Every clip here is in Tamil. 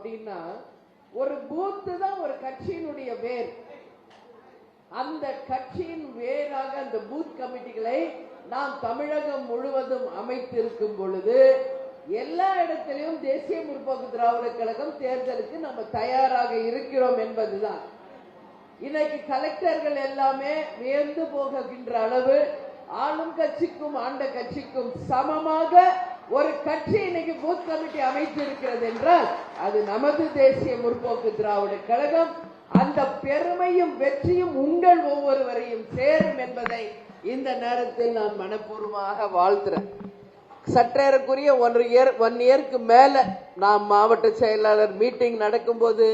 அப்படின்னா ஒரு பூத்து தான் ஒரு கட்சியினுடைய வேர். அந்த கட்சியின் வேராக அந்த பூத் கமிட்டிகளை நாம் தமிழகம் முழுவதும் அமைத்திருக்கும் பொழுது எல்லா இடத்திலும் தேசிய முற்போக்கு திராவிட கழகம் தேர்தலுக்கு நம்ம தயாராக இருக்கிறோம் என்பதுதான். இன்னைக்கு கலெக்டர்கள் எல்லாமே வியந்து போகின்ற அளவு ஆளும் கட்சிக்கும் ஆண்ட கட்சிக்கும் சமமாக ஒரு கட்சி இன்னைக்கு பூத் கமிட்டி அமைத்திருக்கிறது என்றால் அது நமது தேசிய முற்போக்கு திராவிட கழகம். அந்த பெருமையும் வெற்றியும் உங்கள் ஒவ்வொருவரையும் சேரும் என்பதை இந்த நேரத்தில் நான் மனப்பூர்வமாக வாழ்த்துறேன். சற்றேறக்குரிய 1 இயருக்கு மேல நான் மாவட்ட செயலாளர் மீட்டிங் நடக்கும் போது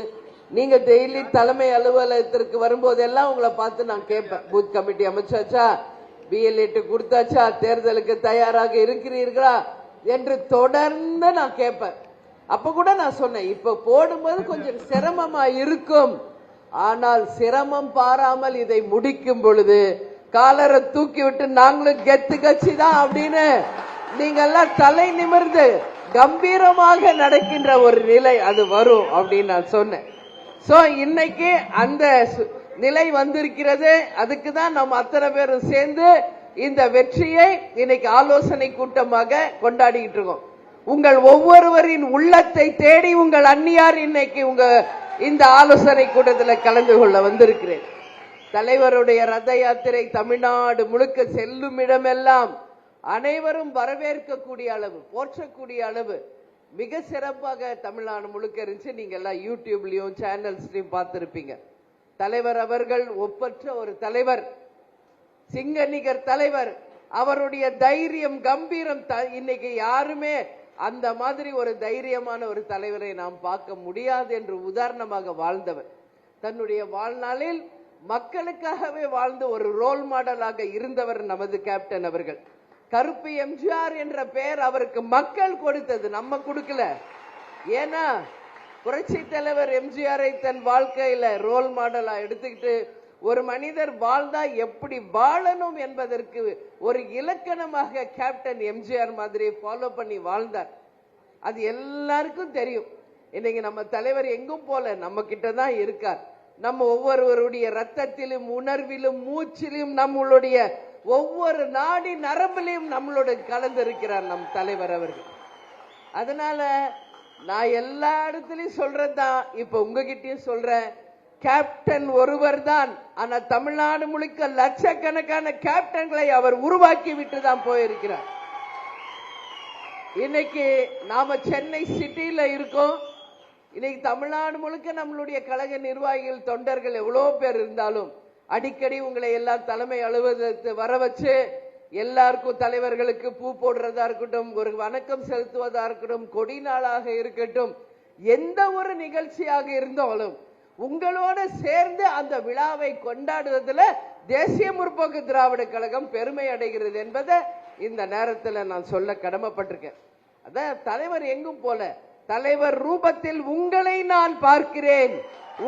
நீங்க டெய்லி தலைமை அலுவலகத்திற்கு வரும்போது எல்லாம் உங்களை பார்த்து நான் கேட்பேன், பூத் கமிட்டி அமைச்சாச்சா, BLA கொடுத்தாச்சா, தேர்தலுக்கு தயாராக இருக்கிறீர்களா என்று தொடர்ந்து நான் கேட்பேன். அப்ப கூட நான் சொன்னேன், இப்ப போடும்போது கொஞ்சம் சிரமமா இருக்கும், ஆனால் சிரமம் பாராமல் இதை முடிக்கும் பொழுது காலரை தூக்கி விட்டு நாங்களும் கெத்து கட்சி தான் அப்படின்னு நீங்க எல்லாம் தலை நிமிர்ந்து கம்பீரமாக நடக்கின்ற ஒரு நிலை அது வரும் அப்படின்னு நான் சொன்னேன். சோ இன்னைக்கு அந்த நிலை வந்திருக்கிறது. அதுக்கு தான் நம்ம அத்தனை பேரும் சேர்ந்து இந்த வெற்றியை இன்னைக்கு ஆலோசனை கூட்டமாக கொண்டாடிட்டு இருக்கோம். உங்கள் ஒவ்வொருவரின் உள்ளத்தை தேடி உங்கள் அந்நியார் இன்னைக்கு உங்க இந்த ஆலோசனை கூட்டத்தில் கலந்து கொள்ள வந்திருக்கிறேன். தலைவருடைய ரத யாத்திரை தமிழ்நாடு முழுக்க செல்லும் இடமெல்லாம் அனைவரும் வரவேற்கக்கூடிய அளவு, போற்றக்கூடிய அளவு மிக சிறப்பாக தமிழ்நாடு முழுக்க இருந்துச்சு. நீங்க எல்லாம் யூடியூப்லயும் சேனல்ஸ்லயும் பார்த்திருப்பீங்க. தலைவர் அவர்கள் ஒப்பற்ற ஒரு தலைவர், சிங்கநிகர் தலைவர். அவருடைய தைரியம், கம்பீரம் இன்னைக்கு யாருமே அந்த மாதிரி ஒரு தைரியமான ஒரு தலைவரை நாம் பார்க்க முடியாது என்று உதாரணமாக வாழ்ந்தவர். தன்னுடைய வாழ்நாளில் மக்களுக்காகவே வாழ்ந்து ஒரு ரோல் மாடலாக இருந்தவர் நமது கேப்டன் அவர்கள். கருப்பு எம்ஜிஆர் என்ற பெயர் அவருக்கு மக்கள் கொடுத்தது, நம்ம கொடுக்கல. ஏன்னா புரட்சி தலைவர் எம்ஜிஆரை தன் வாழ்க்கையில ரோல் மாடலா எடுத்துக்கிட்டு ஒரு மனிதர் வாழ்ந்தா எப்படி வாழணும் என்பதற்கு ஒரு இலக்கணமாக கேப்டன் எம்ஜிஆர் மாதிரி ஃபாலோ பண்ணி வாழ்ந்தார். அது எல்லாருக்கும் தெரியும். இன்னைக்கு நம்ம தலைவர் எங்கும் போல நம்ம கிட்ட தான் இருக்கார். நம்ம ஒவ்வொருவருடைய ரத்தத்திலும் உணர்விலும் மூச்சிலும் நம்மளுடைய ஒவ்வொரு நாடி நரம்பிலையும் நம்மளோட கலந்து இருக்கிறார் நம் தலைவர் அவர்கள். அதனால நான் எல்லா இடத்துலயும் சொல்றதுதான், இப்ப உங்ககிட்டயும் சொல்றேன், கேப்டன் ஒருவர் தான். ஆனா தமிழ்நாடு முழுக்க லட்சக்கணக்கான கேப்டன்களை அவர் உருவாக்கி விட்டு தான் போயிருக்கிறார். இன்னைக்கு நாம சென்னை சிட்டியில இருக்கோம். இன்னைக்கு தமிழ்நாடு முழுக்க நம்மளுடைய கழக நிர்வாகிகள் தொண்டர்கள் எவ்வளவு பேர் இருந்தாலும் அடிக்கடி உங்களை எல்லாம் தலைமை அலுவலகத்தை வர வச்சு எல்லாருக்கும் தலைவர்களுக்கு பூ போடுறதா இருக்கட்டும், ஒரு வணக்கம் செலுத்துவதா இருக்கட்டும், கொடி நாளாக இருக்கட்டும், எந்த ஒரு நிகழ்ச்சியாக இருந்தாலும் உங்களோட சேர்ந்து அந்த விழாவை கொண்டாடுவதில் தேசிய முற்போக்கு திராவிட கழகம் பெருமை அடைகிறது என்பதை இந்த நேரத்தில் நான் சொல்ல கடமைப்பட்டிருக்கேன். அதான் தலைவர் எங்கும் போல தலைவர் ரூபத்தில் உங்களை நான் பார்க்கிறேன்,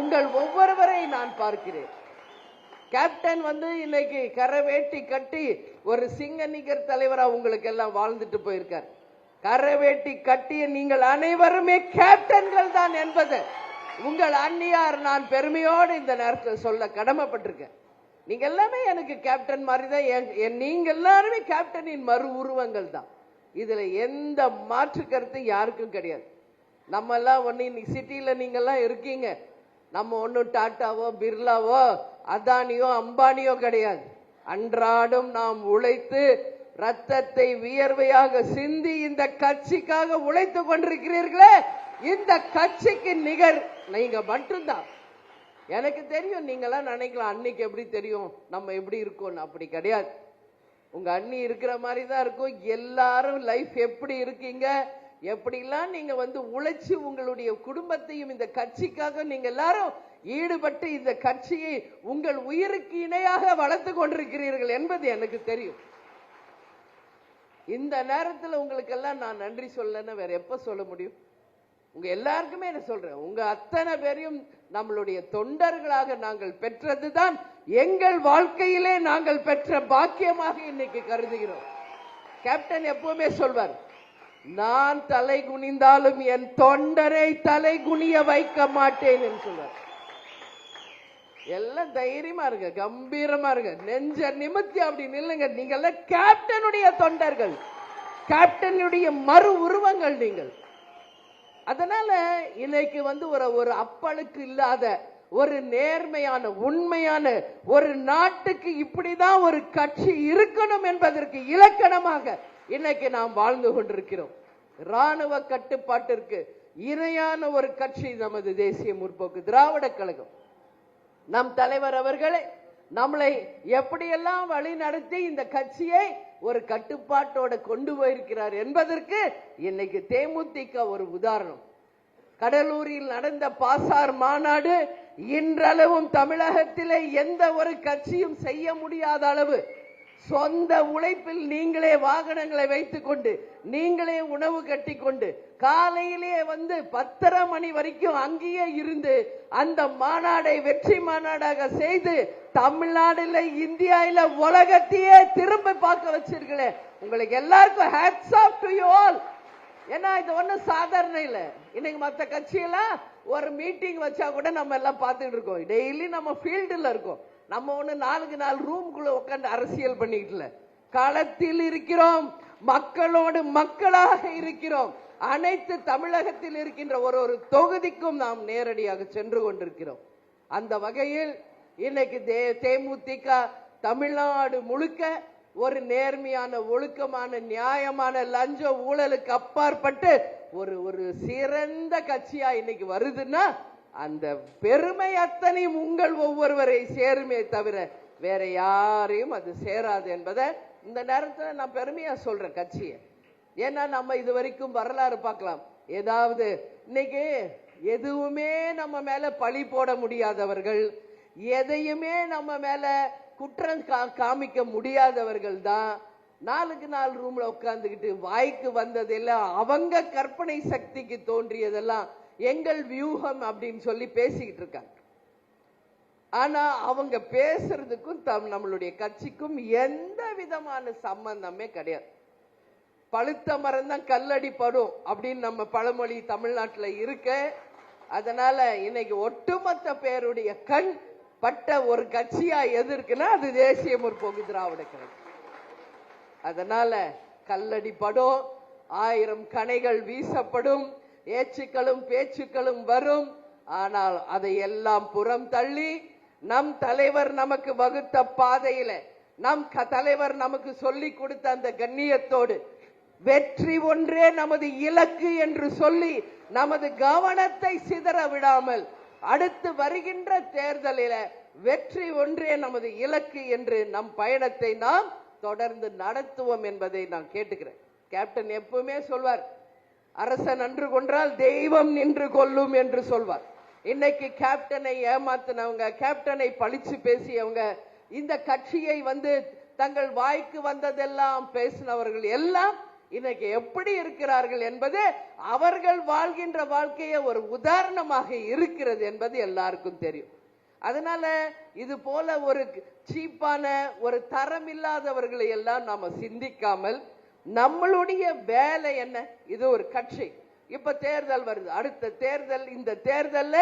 உங்கள் ஒவ்வொருவரை நான் பார்க்கிறேன். கேப்டன் இன்னைக்கு கரை வேட்டி கட்டி ஒரு சிங்கநிகர் தலைவரா உங்களுக்கு எல்லாம் வாழ்ந்துட்டு போயிருக்கார். கரை வேட்டி கட்டிய நீங்கள் அனைவருமே கேப்டன்கள் தான் என்பது உங்கள் அந்நியார் நான் பெருமையோடு இந்த நேரத்தில் சொல்ல கடமைப்பட்டிருக்கேன். நீங்க எல்லாமே எனக்கு கேப்டன் மாதிரி தான், நீங்க எல்லாருமே கேப்டனின் மறு உருவங்கள் தான். இதுல எந்த மாற்று கருத்து யாருக்கும் கிடையாது. நம்ம எல்லாம் ஒன்னு சிட்டியில நீங்க எல்லாம் இருக்கீங்க, நம்ம ஒன்னும் டாட்டாவோ பிர்லாவோ அதானியோ அம்பானியோ கிடையாது. அன்றாடம் நாம் உழைத்து ரத்தத்தை வியர்வையாக சிந்தி இந்த கட்சிக்காக உழைத்து கொண்டிருக்கிறீர்களே, இந்த கட்சிக்கு நிகர் நீங்க மட்டும்தான். எனக்கு தெரியும், நீங்களாம் நினைக்கலாம் அன்னைக்கு எப்படி தெரியும் நம்ம எப்படி இருக்கோம், அப்படி கிடையாது. உங்க அண்ணி இருக்கிற மாதிரி தான் இருக்கும். எல்லாரும் லைஃப் எப்படி இருக்கீங்க, எப்படிலாம் நீங்க உழைச்சு உங்களுடைய குடும்பத்தையும் இந்த கட்சிக்காக நீங்க எல்லாரும் ஈடுபட்டு இந்த கட்சியை உங்கள் உயிருக்கு இணையாக வளர்த்து கொண்டிருக்கிறீர்கள் என்பது எனக்கு தெரியும். இந்த நேரத்தில் உங்களுக்கெல்லாம் நான் நன்றி சொல்லன்னு வேற எப்ப சொல்ல முடியும்? உங்க எல்லாருக்குமே என்ன சொல்றேன், உங்க அத்தனை பேரையும் நம்மளுடைய தொண்டர்களாக நாங்கள் பெற்றதுதான் எங்கள் வாழ்க்கையிலே நாங்கள் பெற்ற பாக்கியமாக இன்னைக்கு கருதுகிறோம். கேப்டன் எப்பவுமே சொல்வார், நான் தலை குனிந்தாலும் என் தொண்டரை தலை குனிய வைக்க மாட்டேன் என்று சொல்றார். எல்லாம் தைரியமா இருங்க, கம்பீரமா இருங்க, நெஞ்ச நிமித்தி அப்படி நில்லுங்க. நீங்க கேப்டனுடைய தொண்டர்கள், கேப்டனுடைய மறு உருவங்கள் நீங்கள். அதனால இன்னைக்கு ஒரு அப்பளுக்கு இல்லாத ஒரு நேர்மையான உண்மையான ஒரு நாட்டுக்கு இப்படிதான் ஒரு கட்சி இருக்கணும் என்பதற்கு இலக்கணமாக இன்னைக்கு நாம் வாழ்ந்து கொண்டிருக்கிறோம். ராணுவ கட்டுப்பாட்டிற்கு இணையான ஒரு கட்சி நமது தேசிய முற்போக்கு திராவிட கழகம். நம் தலைவர் அவர்களே நம்மளை எப்படியெல்லாம் வழி நடத்தி இந்த கட்சியை ஒரு கட்டுப்பாட்டோட கொண்டு போயிருக்கிறார் என்பதற்கு இன்னைக்கு தேமுதிக ஒரு உதாரணம். கடலூரில் நடந்த பாசார் மாநாடு இன்றளவும் தமிழகத்திலே எந்த ஒரு கட்சியும் செய்ய முடியாத அளவு சொந்த உழைப்பில் நீங்களே வாகனங்களை வைத்துக் கொண்டு நீங்களே உணவு கட்டி கொண்டு காலையிலே 10:30 மணி வரைக்கும் அங்கேயே இருந்து அந்த மாநாடை வெற்றி மாநாடாக செய்து தமிழ்நாடுல இந்தியாவில உலகத்தையே திரும்ப பார்க்க வச்சிருக்கல. உங்களுக்கு எல்லாருக்கும் hats off to you all. ஏன்னா இது ஒன்னும் சாதாரண இல்ல. இன்னைக்கு மற்ற கட்சியெல்லாம் ஒரு மீட்டிங் வச்சா கூட நம்ம எல்லாம் பார்த்துட்டு இருக்கோம். டெய்லி நம்ம ஃபீல்டுல இருக்கோம். நம்ம ஒண்ணு 4 ரூம்குள்ள உட்காந்து அரசியல் பண்ணிக்கல. களத்தில் இருக்கிறோம், மக்களோடு மக்களாக இருக்கிறோம். அனைத்து தமிழகத்தில் இருக்கின்ற ஒரு தொகுதிக்கும் நாம் நேரடியாக சென்று கொண்டிருக்கிறோம். அந்த வகையில் இன்னைக்கு தேமுதிக தமிழ்நாடு முழுக்க ஒரு நேர்மையான ஒழுக்கமான நியாயமான லஞ்ச ஊழலுக்கு அப்பாற்பட்டு ஒரு சிறந்த கட்சியா இன்னைக்கு வருதுன்னா அந்த பெருமை அத்தனையும் உங்கள் ஒவ்வொருவரை சேருமே தவிர வேற யாரையும் அது சேராது என்பதை இந்த நேரத்தில் நான் பெருமையா சொல்றேன் கட்சியை. ஏன்னா நம்ம இது வரைக்கும் வரலாறு பார்க்கலாம். ஏதாவது இன்னைக்கு எதுவுமே நம்ம மேல பழி போட முடியாதவர்கள், எதையுமே நம்ம மேல குற்றம் காமிக்க முடியாதவர்கள் தான் 4 ரூம்ல உட்கார்ந்துக்கிட்டு வாய்க்கு வந்ததெல்லாம் அவங்க கற்பனை சக்திக்கு தோன்றியதெல்லாம் எங்கள் வியூகம் அப்படின்னு சொல்லி பேசிக்கிட்டு இருக்காங்க. ஆனா அவங்க பேசுறதுக்கும் நம்மளுடைய கட்சிக்கும் எந்த விதமான சம்பந்தமே கிடையாது. பழுத்த மரம் தான் கல்லடி படும் அப்படின்னு நம்ம பழமொழி தமிழ்நாட்டில் இருக்க. அதனால இன்னைக்கு ஒட்டுமொத்த பேருடைய கண் பட்ட ஒரு கட்சியா எது இருக்குன்னா அது தேசிய முற்போக்கு திராவிட கழகம். அதனால கல்லடி படும், 1000 கணைகள் வீசப்படும், ஏச்சுக்களும் பேச்சுக்களும் வரும். ஆனால் அதை எல்லாம் புறம் தள்ளி நம் தலைவர் நமக்கு வகுத்த பாதையில நம் தலைவர் நமக்கு சொல்லி கொடுத்த அந்த கண்ணியத்தோடு வெற்றி ஒன்றே நமது இலக்கு என்று சொல்லி நமது கவனத்தை சிதற விடாமல் அடுத்து வருகின்ற தேர்தலில் வெற்றி ஒன்றே நமது இலக்கு என்று நம் பயணத்தை நாம் தொடர்ந்து நடத்துவோம் என்பதை நான் கேட்டுக்கிறேன். கேப்டன் எப்பவுமே சொல்வார், அரசன் அன்று கொன்றால் தெய்வம் நின்று கொள்ளும் என்று சொல்வார். இன்னைக்கு கேப்டனை ஏமாத்தினவங்க, கேப்டனை பழிச்சு பேசியவங்க, இந்த கட்சியை தங்கள் வாய்க்கு வந்ததெல்லாம் பேசினவர்கள் எல்லாம் இன்னைக்கு எப்படி இருக்கிறார்கள் என்பது அவர்கள் வாழ்கின்ற வாழ்க்கையை ஒரு உதாரணமாக இருக்கிறது என்பது எல்லாருக்கும் தெரியும். அதனால இது போல ஒரு சீப்பான ஒரு தரம் இல்லாதவர்களை எல்லாம் நாம சிந்திக்காமல் நம்மளுடைய வேலை என்ன, இது ஒரு கட்சி. இப்ப தேர்தல் வருது, அடுத்த தேர்தல், இந்த தேர்தல்ல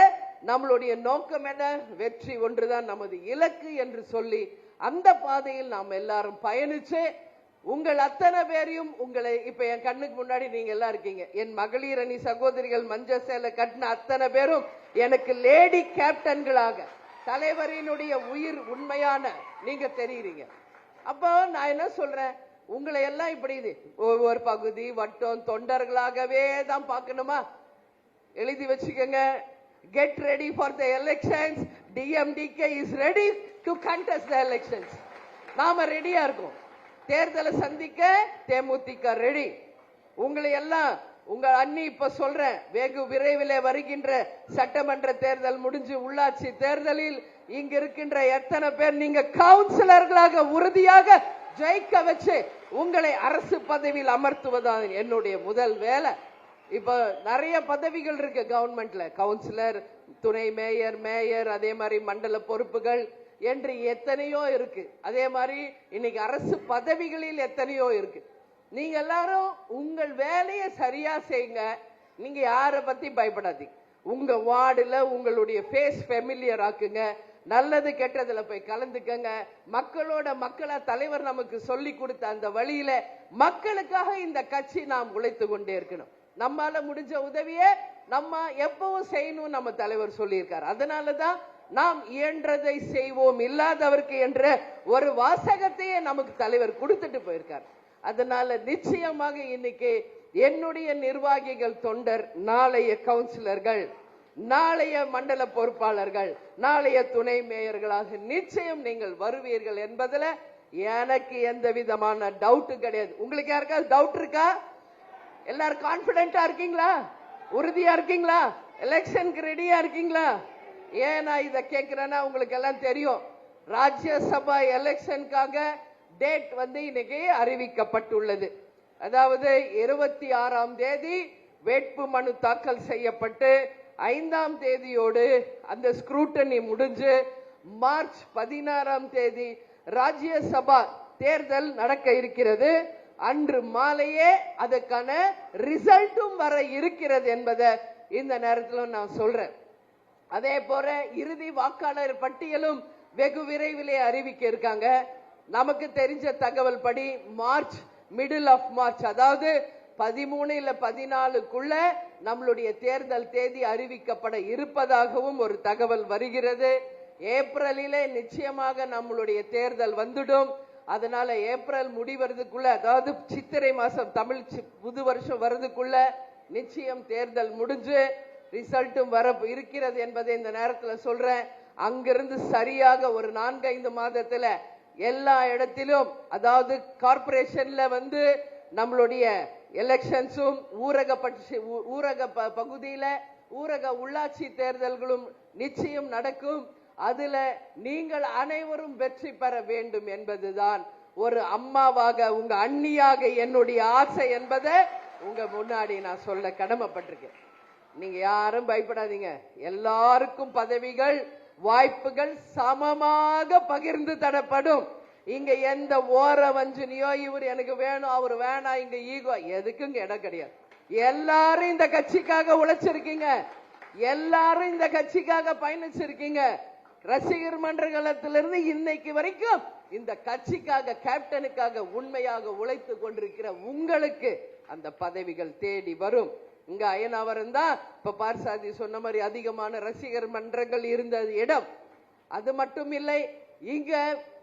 நம்மளுடைய நோக்கம் என்ன, வெற்றி ஒன்றுதான் நமது இலக்கு என்று சொல்லி அந்த பாதையில் நாம் எல்லாரும் பயணிச்சு உங்கள் அத்தனை பேரையும் உங்களை இப்ப என் கண்ணுக்கு முன்னாடி நீங்க எல்லாம் இருக்கீங்க. என் மகளிர் அணி சகோதரிகள் மஞ்ச சேலை கட்டின அத்தனை பேரும் எனக்கு லேடி கேப்டன்களாக தலைவரினுடைய உயிர் உண்மையான நீங்க தெரியுறீங்க. அப்போ நான் என்ன சொல்றேன், உங்களை எல்லாம் இப்படி ஒவ்வொரு பகுதி வட்டம் தொண்டர்களாகவே தான் பார்க்கணுமா? எழுதி வச்சுக்கோங்க. Get ready for the elections. DMDK is ready to contest the elections. நாம ரெடியா இருக்கோம். தேர்தலை சந்திக்க தேமுதிக ரெடி. உங்களை எல்லாம் உங்க அண்ணி இப்ப சொல்றேன், வெகு விரைவில் வருகின்ற சட்டமன்ற தேர்தல் முடிஞ்சு உள்ளாட்சி தேர்தலில் இங்க இருக்கின்ற எத்தனை பேர் நீங்க கவுன்சிலர்களாக உறுதியாக ஜெயிக்க வச்சு உங்களை அரசு பதவியில் அமர்த்துவதான் என்னுடைய முதல் வேலை. இப்ப நிறைய பதவிகள் இருக்கு கவர்மெண்ட்ல, கவுன்சிலர், துணை மேயர், மேயர், அதே மாதிரி மண்டல பொறுப்புகள் என்று எத்தனையோ இருக்கு. அதே மாதிரி இன்னைக்கு அரசு பதவிகளில் எத்தனையோ இருக்கு. நீங்க எல்லாரும் உங்கள் வேலையை சரியா செய்யுங்க. நீங்க யாரை பத்தி பயப்படாதீங்க. உங்க வார்டுல உங்களுடைய ஃபேஸ் ஃபெமிலியர் ஆக்குங்க. நல்லது கெட்டதுல போய் கலந்துக்கங்க. மக்களா தலைவர் நமக்கு சொல்லி கொடுத்த அந்த வழியில மக்களுக்காக இந்த கட்சி நாம் உழைத்து கொண்டே இருக்கணும். நம்மால முடிஞ்ச உதவியை நம்ம எப்பவும் செய்யணும் நம்ம தலைவர் சொல்லியிருக்காரு. அதனாலதான் நாம் இயன்றதை செய்வோம் இல்லாதவருக்கு என்ற ஒரு வாசகத்தையே நமக்கு தலைவர் கொடுத்துட்டு போயிருக்கார். அதனால நிச்சயமாக இன்னைக்கு என்னுடைய நிர்வாகிகள், தொண்டர், நாளைய கவுன்சிலர்கள், நாளைய மண்டல பொறுப்பாளர்கள், நாளைய துணை மேயர்களாக நிச்சயம் நீங்கள் வருவீர்கள் என்பதுல எனக்கு எந்த விதமான டவுட் கிடையாது. உங்களுக்கு யாருக்காவது டவுட் இருக்கா? எல்லாரும் கான்பிடென்டா இருக்கீங்களா? உறுதியா இருக்கீங்களா? எலெக்ஷனுக்கு ரெடியா இருக்கீங்களா? ஏன் நான் இதை கேட்கிறேன்னா உங்களுக்கு எல்லாம் தெரியும். ராஜ்யசபா எலெக்ஷனுக்காக டேட் இன்னைக்கு அறிவிக்கப்பட்டுள்ளது. அதாவது 26ஆம் தேதி வேட்பு மனு தாக்கல் செய்யப்பட்டு 5ஆம் தேதியோடு அந்த ஸ்க்ரூட்டனி முடிஞ்சு மார்ச் 16ஆம் தேதி ராஜ்யசபா தேர்தல் நடக்க இருக்கிறது. அன்று மாலையே அதுக்கான ரிசல்ட்டும் வர இருக்கிறது என்பதை இந்த நேரத்தில் நான் சொல்றேன். அதே போல இறுதி வாக்காளர் பட்டியலும் வெகு விரைவிலே அறிவிக்க இருக்காங்க. நமக்கு தெரிஞ்ச தகவல் படி மார்ச், மிடில் ஆஃப் மார்ச், அதாவது 13 இல்ல 14க்குள்ள நம்மளுடைய தேர்தல் தேதி அறிவிக்கப்பட இருப்பதாகவும் ஒரு தகவல் வருகிறது. ஏப்ரலிலே நிச்சயமாக நம்மளுடைய தேர்தல் வந்துடும். அதனால ஏப்ரல் முடிவதுக்குள்ள, அதாவது சித்திரை மாசம் தமிழ் புது வருஷம் வரதுக்குள்ள நிச்சயம் தேர்தல் முடிஞ்சு ரிசல்ட்டும் வர இருக்கிறது என்பதை இந்த நேரத்தில் சொல்றேன். அங்கிருந்து சரியாக ஒரு 4-5 மாதத்துல எல்லா இடத்திலும், அதாவது கார்பரேஷன்ல நம்மளுடைய எலெக்ஷன்ஸும் ஊரக பகுதியில ஊரக உள்ளாட்சி தேர்தல்களும் நிச்சயம் நடக்கும். அதுல நீங்கள் அனைவரும் வெற்றி பெற வேண்டும் என்பதுதான் ஒரு அம்மாவாக, உங்க அண்ணியாக என்னுடைய ஆசை என்பதை உங்க முன்னாடி நான் சொல்ல கடமைப்பட்டிருக்கேன். நீங்க யாரும் பயப்படாதீங்க. எல்லாருக்கும் பதவிகள், வாய்ப்புகள் சமமாக பகிர்ந்து தரப்படும். இங்க எந்த ஓர வஞ்சனையோ இவர் எனக்கு வேணும் அவர் வேணாம், இங்க ஈகோ எதுக்கும் இடம் கிடையாது. எல்லாரும் இந்த கட்சிக்காக உழைச்சிருக்கீங்க, எல்லாரும் இந்த கட்சிக்காக பயணிச்சிருக்கீங்க. ரசிகர் மன்றத்திலிருந்து இன்னைக்கு வரைக்கும் இந்த கட்சிக்காக, கேப்டனுக்காக உண்மையாக உழைத்து கொண்டிருக்கிற உங்களுக்கு அந்த பதவிகள் தேடி வரும். இங்க அயனாவரம் தான் இப்ப பார்சாதி சொன்ன மாதிரி அதிகமான ரசிகர் மன்றங்கள் இருந்த இடம். அது மட்டும் இல்லை, இங்க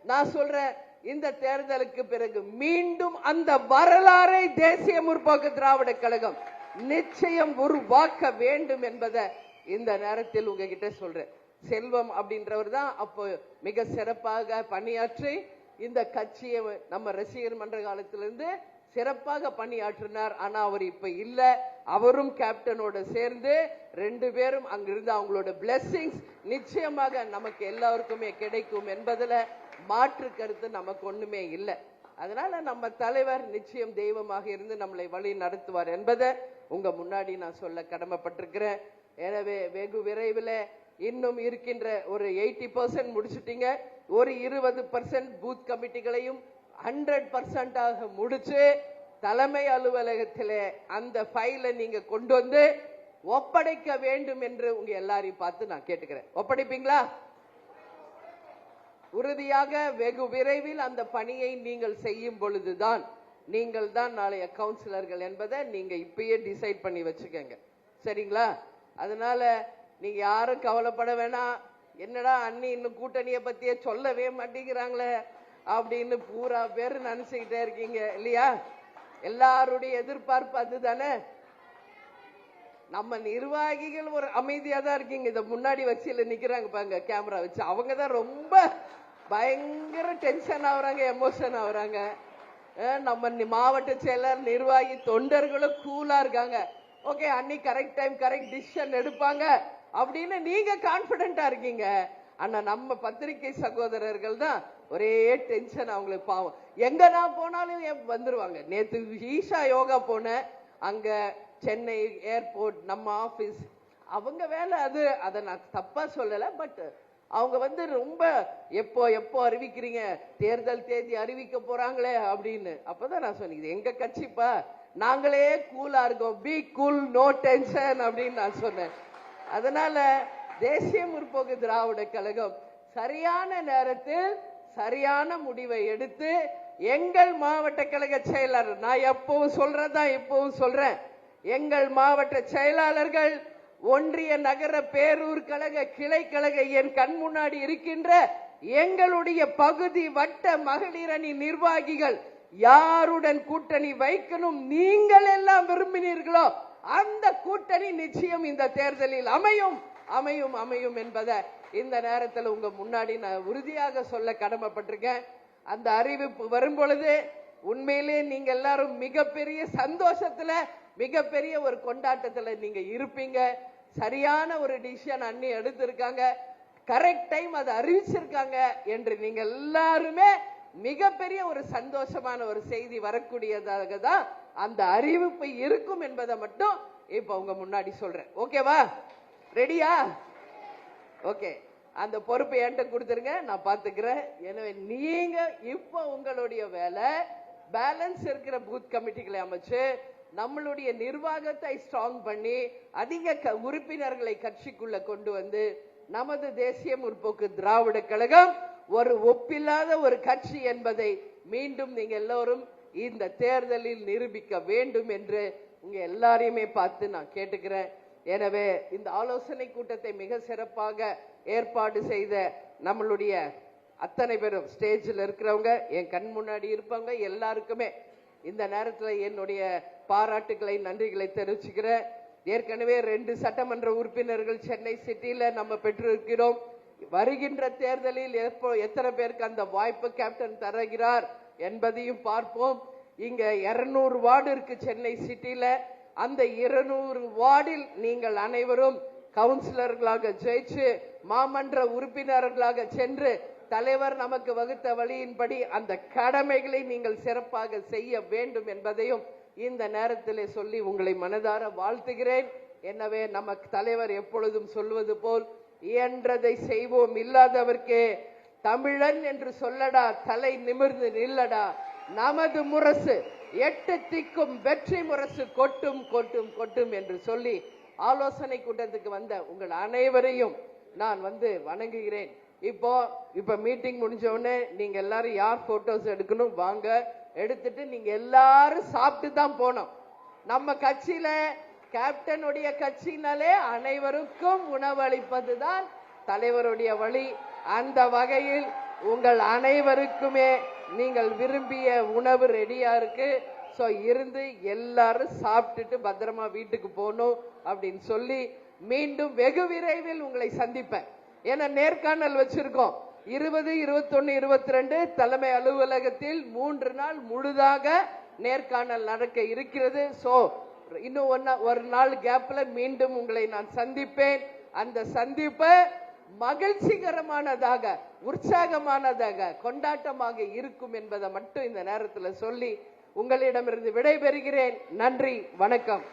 நான் சொல்றேன், இந்த தேர்தலுக்கு பிறகு மீண்டும் அந்த வரலாறை தேசிய முற்போக்கு திராவிட கழகம் நிச்சயம் உருவாக்க வேண்டும் என்பதை இந்த நேரத்தில் உங்ககிட்ட சொல்றேன். செல்வம் அப்படின்றவர் தான் அப்போ மிக சிறப்பாக பணியாற்றி இந்த கட்சியை நம்ம ரசிகர் மன்ற காலத்திலிருந்து சிறப்பாக பணியாற்றினார். ஆனா அவர் இப்ப இல்ல. அவரும் கேப்டனோட சேர்ந்து 2 பேரும் அங்கிருந்து அவங்களோட பிளெஸிங்ஸ் நிச்சயமாக நமக்கு எல்லாருக்குமே கிடைக்கும் என்பதுல மாற்று கருத்து நமக்கு ஒண்ணுமே இல்லை. அதனால நம்ம தலைவர் நிச்சயம் தெய்வமாக இருந்து நம்மளை வழி நடத்துவார் என்பதை உங்க முன்னாடி நான் சொல்ல கடமைப்பட்டிருக்கிறேன். எனவே வெகு விரைவில் இன்னும் இருக்கின்ற ஒரு 80% முடிச்சுட்டீங்க. ஒரு 20% பூத் கமிட்டிகளையும் 100% முடிச்சு தலைமை அலுவலகத்திலே அந்த ஃபைலை நீங்க கொண்டு வந்து ஒப்படைக்க வேண்டும் என்று உங்க எல்லாரையும் பார்த்து நான் கேட்டுக்கிறேன். ஒப்படைப்பீங்களா? உறுதியாக வெகு விரைவில் அந்த பணியை நீங்கள் செய்யும் பொழுதுதான் நீங்கள் தான் நாளைய கவுன்சிலர்கள் என்பதை நீங்க இப்பயே டிசைட் பண்ணி வச்சுக்கோங்க. சரிங்களா? அதனால நீங்க யாரும் கவலைப்பட வேணாம். என்னடா அண்ணி இன்னும் கூட்டணியை பத்தியே சொல்லவே மாட்டேங்கிறாங்களே அப்படின்னு பூரா பேர் நினைச்சுக்கிட்டே இருக்கீங்க இல்லையா? எல்லாருடைய எதிர்பார்ப்பு அதுதானே. நம்ம நிர்வாகிகள் ஒரு அமைதியா தான் இருக்கீங்க. இத முன்னாடி வச்சில நிக்கிறாங்க பாருங்க கேமரா வச்சு, அவங்க தான் ரொம்ப பயங்கர டென்ஷன் ஆகுறாங்க, எமோஷன் ஆகுறாங்க. நம்ம மாவட்ட செயலர், நிர்வாகி, தொண்டர்களும் கூலா இருக்காங்க. ஓகே, அன்னி கரெக்ட் டைம் கரெக்ட் டிசிஷன் எடுப்பாங்க அப்படின்னு நீங்க கான்பிடென்டா இருக்கீங்க. ஆனா நம்ம பத்திரிகை சகோதரர்கள் தான் ஒரே டென்ஷன். அவங்களுக்கு பாவம், எங்க நான் போனாலும் வந்துருவாங்க. நேத்து ஈஷா யோகா போன, அங்க சென்னை ஏர்போர்ட் நம்ம ஆபீஸ் அவங்க வேலை அது. அதை நான் தப்பா சொல்லல. பட் அவங்க வந்து ரொம்ப எப்போ எப்போ அறிவிக்கிறீங்க, தேர்தல் தேதி அறிவிக்க போறாங்களே அப்படின்னு. அப்பதான் நான் சொன்னேன், இது எங்க கட்சிப்பா, நாங்களே கூலா இருக்கோம், பி கூல் நோ டென்ஷன் அப்படின்னு நான் சொன்னேன். அதனால தேசிய முற்போக்கு திராவிட கழகம் சரியான நேரத்தில் சரியான முடிவை எடுத்து எங்கள் மாவட்ட கழக செயலாளர், நான் எப்பவும் சொல்றதா இப்பவும் சொல்றேன், எங்கள் மாவட்ட செயலாளர்கள், ஒன்றிய நகர பேரூர் கழக கிளை கழக என் கண் முன்னாடி இருக்கின்ற எங்களுடைய பகுதி வட்ட மகளிர் அணி நிர்வாகிகள் யாருடன் கூட்டணி வைக்கணும் நீங்கள் எல்லாம் விரும்பினீர்களோ அந்த கூட்டணி நிச்சயம் இந்த தேர்தலில் அமையும் அமையும் அமையும் என்பதை இந்த நேரத்தில் உங்க முன்னாடி நான் உறுதியாக சொல்ல கடமைப்பட்டிருக்கேன். அந்த அறிவிப்பு வரும் பொழுது உண்மையிலே நீங்க எல்லாரும் மிகப்பெரிய சந்தோஷத்துல, மிகப்பெரிய ஒரு கொண்டாட்டத்துல நீங்க இருப்பீங்க. சரியான ஒரு டிசிஷன் அண்ணி எடுத்திருக்காங்க, கரெக்ட் டைம் அதை அறிவிச்சிருக்காங்க என்று நீங்க எல்லாருமே மிகப்பெரிய ஒரு சந்தோஷமான ஒரு செய்தி வரக்கூடியதாக தான் அந்த அறிவிப்பு இருக்கும் என்பதை மட்டும் இப்ப உங்க முன்னாடி சொல்றேன். ஓகேவா? ரெடியா? ஓகே, அந்த பொறுப்பை என்கிட்ட கொடுத்துருங்க, நான் பாத்துக்கிறேன். எனவே நீங்க இப்ப உங்களுடைய வேலை பேலன்ஸ் இருக்கிற பூத் கமிட்டிகளை அமைச்சு நம்மளுடைய நிர்வாகத்தை ஸ்ட்ராங் பண்ணி அதிக உறுப்பினர்களை கட்சிக்குள்ள கொண்டு வந்து நமது தேசிய முற்போக்கு திராவிட கழகம் ஒரு ஒப்பில்லாத ஒரு கட்சி என்பதை மீண்டும் நீங்க எல்லோரும் இந்த தேர்தலில் நிரூபிக்க வேண்டும் என்று உங்க எல்லாரையுமே பார்த்து நான் கேட்டுக்கிறேன். எனவே இந்த ஆலோசனை கூட்டத்தை மிக சிறப்பாக ஏற்பாடு செய்த நம்மளுடைய அத்தனை பேரும், ஸ்டேஜில் இருக்கிறவங்க, என் கண் முன்னாடி இருப்பாங்க, எல்லாருக்குமே இந்த நேரத்தில் என்னுடைய பாராட்டுகளை நன்றிகளை தெரிவிச்சுக்கிறேன். ஏற்கனவே 2 சட்டமன்ற உறுப்பினர்கள் சென்னை சிட்டியில நம்ம பெற்றிருக்கிறோம். வருகின்ற தேர்தலில் எத்தனை பேருக்கு அந்த வாய்ப்பு கேப்டன் தருகிறார் என்பதையும் பார்ப்போம். இங்க 200 வார்டு இருக்கு சென்னை சிட்டியில. அந்த 200 வார்டில் நீங்கள் அனைவரும் கவுன்சிலர்களாக ஜெயிச்சு மாமன்ற உறுப்பினர்களாக சென்று தலைவர் நமக்கு வகுத்த வழியின்படி அந்த கடமைகளை நீங்கள் சிறப்பாக செய்ய வேண்டும் என்பதையும் இந்த நேரத்திலே சொல்லி உங்களை மனதார வாழ்த்துகிறேன். எனவே நமக்கு தலைவர் எப்பொழுதும் சொல்வது போல் இயன்றதை செய்வோம், இல்லாதவர்க்கே தமிழன் என்று சொல்லடா, தலை நிமிர்ந்து நில்லடா, நமது முரசு 8 திக்கும் வெற்றி முரசு கொட்டும் கொட்டும் கொட்டும் என்று சொல்லி ஆலோசனை கூட்டத்துக்கு வந்த உங்கள் அனைவரையும் நான் வணங்குகிறேன். இப்ப மீட்டிங் முடிஞ்ச உடனே நீங்க எல்லாரும் யார் போட்டோஸ் எடுக்கணும் வாங்க, எடுத்துட்டு நீங்க எல்லாரும் சாப்பிட்டு தான் போனோம். நம்ம கட்சியில கேப்டனுடைய கட்சினாலே அனைவருக்கும் உணவளிப்பதுதான் தலைவருடைய வழி. அந்த வகையில் உங்கள் அனைவருக்குமே நீங்கள் விரும்பிய உணவு ரெடியா இருக்கு. சோ இருந்து எல்லாரும் சாப்பிட்டுட்டு பத்திரமா வீட்டுக்கு போகணும் அப்படின்னு சொல்லி மீண்டும் வெகு விரைவில் உங்களை சந்திப்பேன். ஏன்னா நேர்காணல் வச்சிருக்கோம் 20, 21, 22 தலைமை அலுவலகத்தில் 3 நாள் முழுதாக நேர்காணல் நடக்க இருக்கிறது. சோ இன்னும் ஒரு நாள் கேப்ல மீண்டும் உங்களை நான் சந்திப்பேன். அந்த சந்திப்பை மகிழ்ச்சிகரமானதாக, உற்சாகமானதாக, கொண்டாட்டமாக இருக்கும் என்பதை மட்டும் இந்த நேரத்தில் சொல்லி உங்களிடமிருந்து விடைபெறுகிறேன். நன்றி, வணக்கம்.